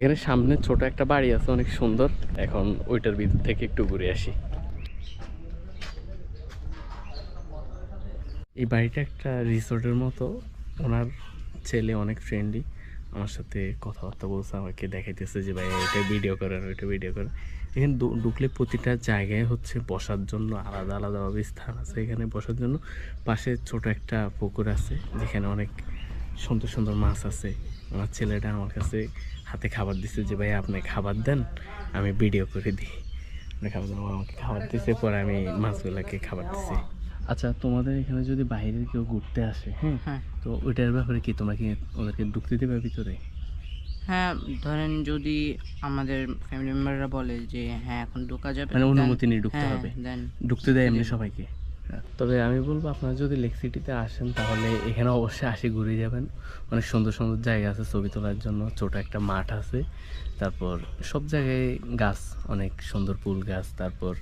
এখানে সামনে ছোট একটা বাড়ি আছে অনেক সুন্দর। এখন ওইটার ভিতর থেকে একটু ঘুরে আসি। এই বাড়িটা একটা রিসোর্টের মতো। ওনার ছেলে অনেক ফ্রেন্ডলি, আমার সাথে কথাবার্তা বলছে, আমাকে দেখাইতেছে যে ভাই এটা ভিডিও করেন ওইটা ভিডিও করেন। এখানে ঢুকলে প্রতিটা জায়গায় হচ্ছে বসার জন্য আলাদা আলাদাভাবে স্থান আছে। এখানে বসার জন্য পাশে ছোট একটা পুকুর আছে যেখানে অনেক সুন্দর সুন্দর মাছ আছে। আমার ছেলেটা আমার কাছে হাতে খাবার দিচ্ছে যে ভাই আপনি খাবার দেন, আমি ভিডিও করে দিই। খাবার দেন, আমাকে খাবার দিচ্ছে, পরে আমি মাছগুলোকে খাবার দিচ্ছি। আচ্ছা, তোমাদের এখানে যদি বাইরের কেউ ঘুরতে আসে, হ্যাঁ, তো ওইটার ব্যাপারে কি তোমরা কি ওদেরকে ঢুকতে দেবে ভিতরে? হ্যাঁ, ধরেন যদি আমাদের ফ্যামিলি মেম্বাররা বলে যে হ্যাঁ এখন ঢোকা যাবে, মানে অনুমতি নিয়ে ঢুকতে হ্যাঁ, হবে? দেন ঢুকতে দেয় এমনি সবাইকে? তবে আমি বলবো আপনারা যদি লেক সিটিতে আসেন তাহলে এখানে অবশ্যই আসি, ঘুরে যাবেন। অনেক সুন্দর সুন্দর জায়গা আছে ছবি তোলার জন্য, ছোট একটা মাঠ আছে, তারপর সব জায়গায় গাছ, অনেক সুন্দর ফুল গাছ, তারপর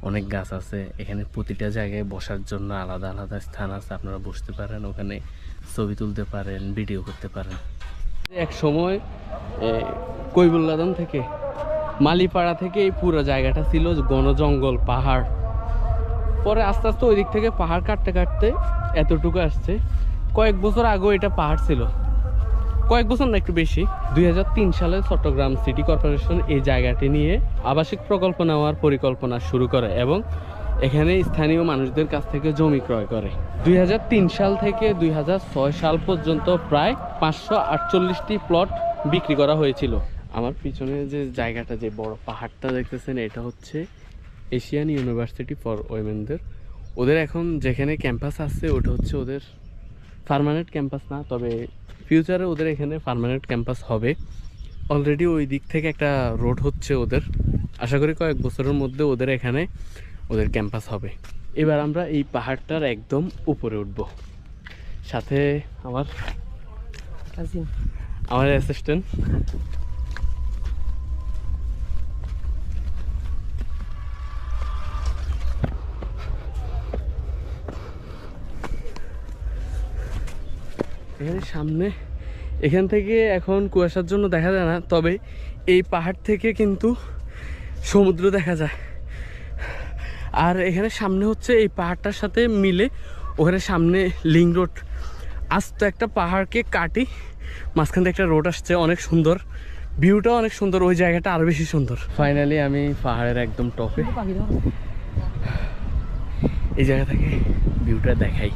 অনেক গাছ আছে। এখানে প্রতিটা জায়গায় বসার জন্য আলাদা আলাদা স্থান আছে, আপনারা বসতে পারেন, ওখানে ছবি তুলতে পারেন, ভিডিও করতে পারেন। এক সময় কৈবল্লাদান থেকে মালিপাড়া থেকে এই পুরো জায়গাটা ছিল ঘন জঙ্গল, পাহাড়। পরে আস্তে আস্তে ওই দিক থেকে পাহাড় কাটতে কাটতে এতটুকু আসছে। কয়েক বছর আগেও এটা পাহাড় ছিল, কয়েক বছর না একটু বেশি। 2003 সালে চট্টগ্রাম সিটি কর্পোরেশন এই জায়গাটি নিয়ে আবাসিক প্রকল্প নেওয়ার পরিকল্পনা শুরু করে এবং এখানে স্থানীয় মানুষদের কাছ থেকে জমি ক্রয় করে। 2003 সাল থেকে 2006 সাল পর্যন্ত প্রায় 548টি প্লট বিক্রি করা হয়েছিল। আমার পিছনে যে জায়গাটা, যে বড় পাহাড়টা দেখতেছেন, এটা হচ্ছে এশিয়ান ইউনিভার্সিটি ফর ওয়েমেনদের। ওদের এখন যেখানে ক্যাম্পাস আছে ওটা হচ্ছে ওদের পার্মানেন্ট ক্যাম্পাস না, তবে ফিউচারে ওদের এখানে পার্মানেন্ট ক্যাম্পাস হবে। অলরেডি ওই দিক থেকে একটা রোড হচ্ছে ওদের, আশা করি কয়েক বছরের মধ্যে ওদের এখানে ওদের ক্যাম্পাস হবে। এবার আমরা এই পাহাড়টার একদম উপরে উঠব, সাথে আমার অ্যাসিস্ট্যান্ট। এখানে সামনে, এখান থেকে এখন কুয়াশার জন্য দেখা যায় না, তবে এই পাহাড় থেকে কিন্তু সমুদ্র দেখা যায়। আর এখানে সামনে হচ্ছে এই পাহাড়টার সাথে মিলে ওখানে সামনে লিং রোড। আজ তো একটা পাহাড়কে কাটি মাঝখান থেকে একটা রোড আসছে, অনেক সুন্দর, ভিউটাও অনেক সুন্দর, ওই জায়গাটা আরো বেশি সুন্দর। ফাইনালি আমি পাহাড়ের একদম টপে, এই জায়গা থেকে ভিউটা দেখাই।